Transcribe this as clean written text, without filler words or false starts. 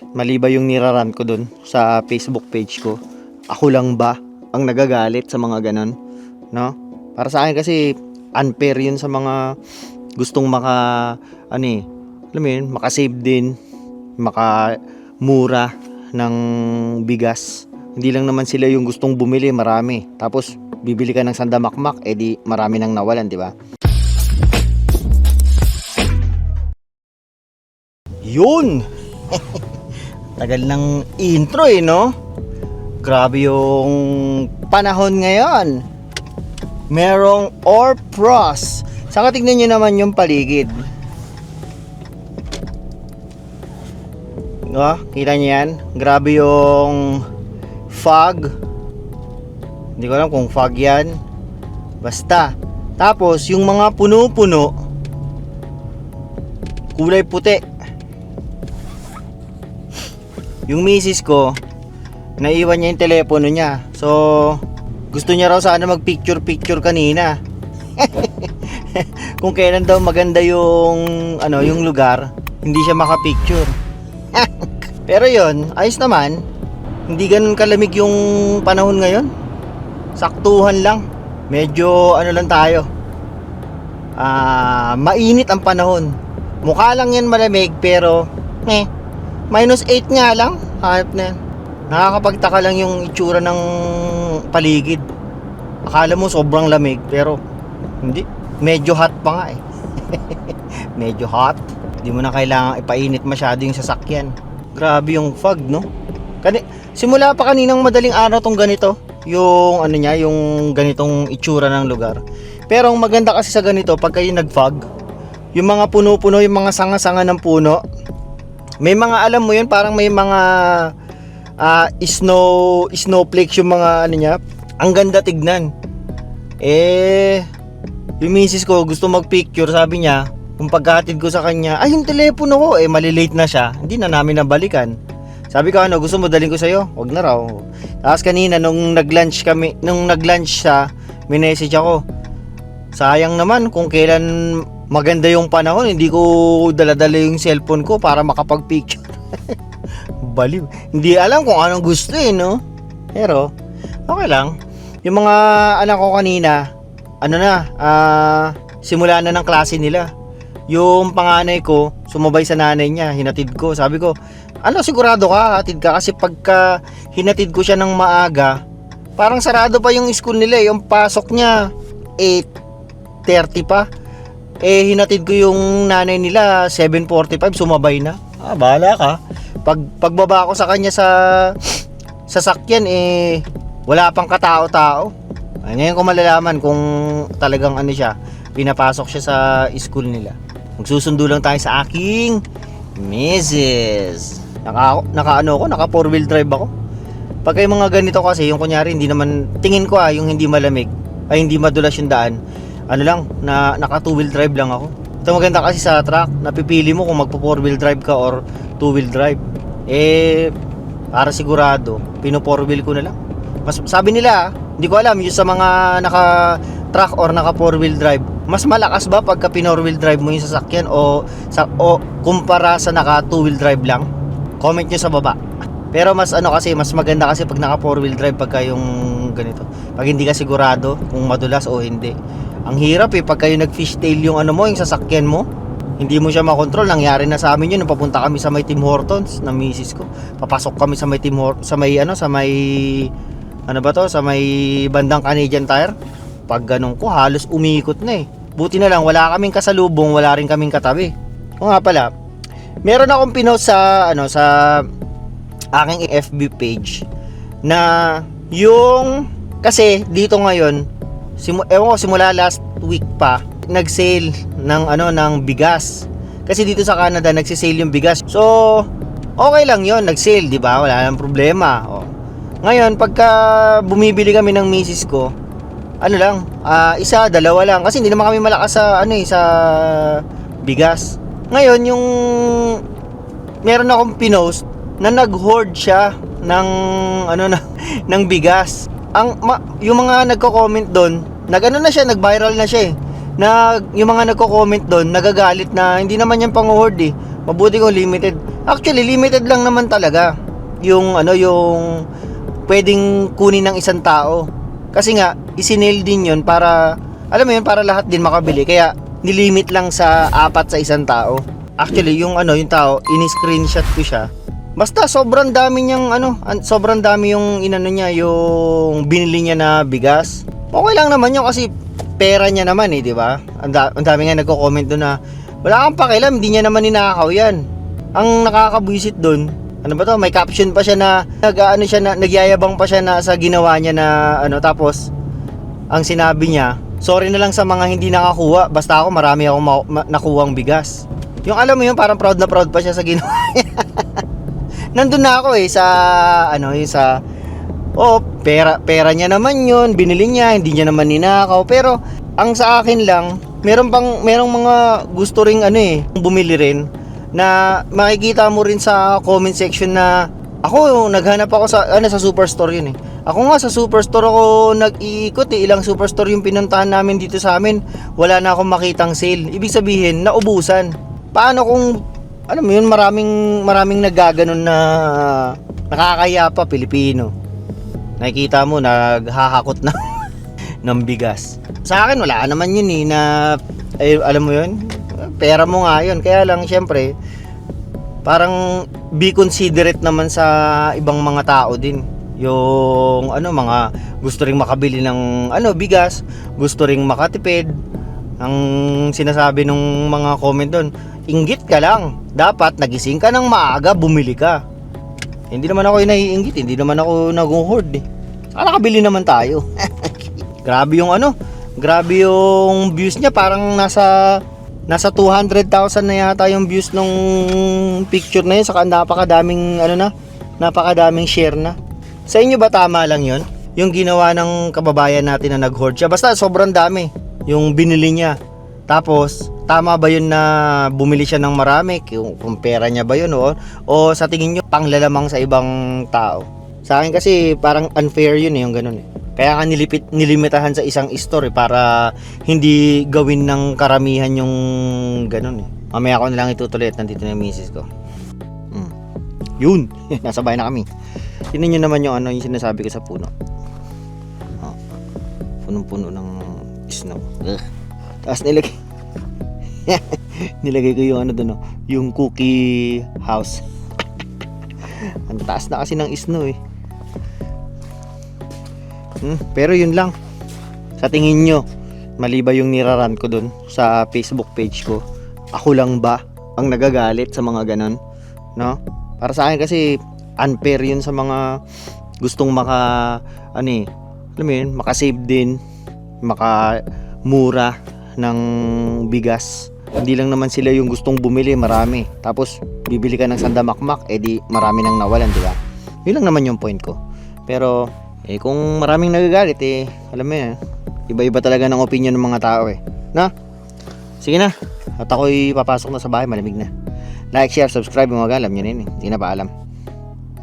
Mali ba yung niraran ko dun sa Facebook page ko? Ako lang ba ang nagagalit sa mga ganon? No? Para sa akin kasi unfair yun sa mga gustong ano eh, alam mo yun, makasave din, makamura ng bigas. Hindi lang naman sila yung gustong bumili, marami. Tapos bibili ka ng sandamakmak, edi marami nang nawalan, di ba? Yun! Tagal ng intro no? Grabe yung panahon ngayon. Merong Orpros. Saka tignan nyo naman yung paligid. Kita nyo yan? Grabe yung fog. Hindi ko alam kung fog yan. Basta. Tapos yung mga puno-puno, kulay puti. Yung misis ko, naiwan niya yung telepono niya. So, gusto niya raw sana mag-picture-picture kanina. Kung kailan daw maganda yung yung lugar, hindi siya maka-picture. Pero yon, ayos naman. Hindi ganun kalamig yung panahon ngayon. Saktuhan lang. Medyo lang tayo. Mainit ang panahon. Mukha lang yan malamig pero -8 nga lang. Hanap na yan. Nakakapagtaka lang yung itsura ng paligid. Akala mo sobrang lamig pero hindi. Medyo hot pa nga eh. Medyo hot. Hindi mo na kailangan ipainit masyado yung sasakyan. Grabe yung fog, no? Simula pa kaninang madaling araw tong ganito. Yung yung ganitong itsura ng lugar. Pero ang maganda kasi sa ganito, pag kayo nag-fog, yung mga puno-puno, yung mga sanga-sanga ng puno, may mga alam mo yun, parang may mga snowflakes yung mga niya. Ang ganda tignan. Yung misis ko gusto mag-picture, sabi niya, kung pagkatid ko sa kanya, ay yung telepono ko, malilate na siya. Hindi na namin nabalikan. Sabi ko, gusto mo daling ko sa'yo? Wag na raw. Tapos kanina, nung nag-lunch siya, may message ako. Sayang naman kung kailan maganda yung panahon, hindi ko dala-dala yung cellphone ko para makapag-picture. Baliw. Hindi alam kung anong gusto no? Pero, okay lang. Yung mga anak ko kanina, simula na ng klase nila. Yung panganay ko, sumabay sa nanay niya, hinatid ko. Sabi ko, sigurado ka, hatid ka. Kasi pagka hinatid ko siya ng maaga, parang sarado pa yung school nila. Yung pasok niya, 8:30 pa. Hinatid ko yung nanay nila 7:45, sumabay na. Bahala ka. Pagbaba ko sa kanya sa sasakyan, wala pang katao-tao. Ngayon ko malalaman kung talagang siya, pinapasok siya sa school nila. Magsusundo lang tayo sa aking Mrs. Naka 4-wheel drive ako. Pag yung mga ganito kasi, yung kunyari hindi naman, tingin ko yung hindi malamig, ay hindi madulas yung daan, naka 2-wheel drive lang ako. Ito maganda kasi sa truck, napipili mo kung magpo 4-wheel drive ka or 2-wheel drive. Para sigurado, pino 4-wheel ko na lang. Sabi nila, hindi ko alam, yung sa mga naka truck or naka 4-wheel drive, mas malakas ba pagka pino 4-wheel drive mo yung sasakyan o kumpara sa naka 2-wheel drive lang? Comment nyo sa baba. Pero mas mas maganda kasi pag naka 4-wheel drive pagka yung ganito. Pag hindi ka sigurado kung madulas o hindi. Ang hirap pag kayo nag-fishtail yung yung sasakyan mo, hindi mo siya makontrol. Nangyari na sa amin yun nung papunta kami sa may Tim Hortons ng misis ko. Papasok kami sa may sa may bandang Canadian Tire. Pag ganun ko, halos umiikot na Buti na lang wala kaming kasalubong, wala rin kaming katabi. O nga pala, meron akong pinost sa sa aking FB page na yung kasi dito ngayon simula last week pa nag-sale ng bigas. Kasi dito sa Canada nagse-sale yung bigas. So, okay lang 'yon, nag-sale, 'di ba? Wala nang problema. Ngayon, pagka bumibili kami ng misis ko, isa, dalawa lang kasi hindi naman kami malakas sa sa bigas. Ngayon, yung meron akong pinost na nag-hoard siya ng ng bigas. Yung mga nagko-comment doon, nag-viral na siya na yung mga nagko-comment doon, nagagalit na hindi naman yan pang-hoard Mabuti kung limited. Actually, limited lang naman talaga yung yung pwedeng kunin ng isang tao. Kasi nga, isinail din yun para, alam mo yun, para lahat din makabili. Kaya, nilimit lang sa 4 sa isang tao. Actually, yung tao, ini-screenshot ko siya. Basta sobrang dami niyang sobrang dami yung niya, yung binili niya na bigas. Okay lang naman yun kasi pera niya naman di ba? Ang dami nga nagko-comment doon na wala kang pakialam, hindi niya naman ninakaw yan. Ang nakakabwisit doon, may caption pa siya na nagyayabang pa siya na sa ginawa niya na tapos ang sinabi niya, sorry na lang sa mga hindi nakakuha, basta ako marami akong nakuhang bigas. Yung alam mo yun, parang proud na proud pa siya sa ginawa niya. Nandun na ako sa pera niya naman yun, binili niya, hindi niya naman ninakaw. Pero ang sa akin lang, merong mga gusto ring bumili rin na makikita mo rin sa comment section na ako naghanap ako sa superstore yun Ako nga sa superstore ako nag-iikot ilang superstore yung pinuntahan namin dito sa amin, wala na akong makitang sale. Ibig sabihin, naubusan. Paano kung alam mo yun, maraming naggaganon na nakakaya pa Pilipino. Nakikita mo naghahakot na ng bigas. Sa akin wala naman yun na alam mo yun, pera mo nga yun. Kaya lang syempre parang be considerate naman sa ibang mga tao din. Yung mga gusto ring makabili ng bigas, gusto ring makatipid. Ang sinasabi nung mga comment doon, inggit ka lang. Dapat nagising ka ng maaga, bumili ka. Hindi naman ako naiinggit, hindi naman ako nag-hoard nakabili naman tayo. Grabe yung grabe yung views niya, parang nasa 200,000 na yata yung views nung picture na yun, saka napakadaming napakadaming share na. Sa inyo ba tama lang yun? Yung ginawa ng kababayan natin na nag-hoard siya, basta sobrang dami yung binili niya. Tapos tama ba yun na bumili siya ng marami? Kung pera niya ba yun o sa tingin nyo panglalamang sa ibang tao? Sa akin kasi parang unfair yun yung ganun Kaya ka nilimitahan sa isang store para hindi gawin ng karamihan yung ganun Mamaya ko na lang itutuloy at nandito na yung misis ko. Yun, nasa bahay na kami. Tingnan nyo naman yung yung sinasabi ko sa puno. Punong-puno ng snow. Tapos nilagay ko yung doon yung cookie house. Ang taas na kasi ng snow pero yun lang. Sa tingin nyo, mali ba yung niraran ko doon sa Facebook page ko? Ako lang ba ang nagagalit sa mga ganon? No? Para sa akin kasi unfair yun sa mga gustong makasave din, makamura ng bigas. Hindi lang naman sila yung gustong bumili, marami. Tapos bibili ka ng sandamakmak, di marami nang nawalan, di ba? Yun lang naman yung point ko. Pero kung maraming nagagalit, alam mo yan, iba-iba talaga ng opinion ng mga tao na? Sige na, at ako'y papasok na sa bahay, malamig na. Like, share, subscribe, mga alam nyo na yun hindi na pa alam.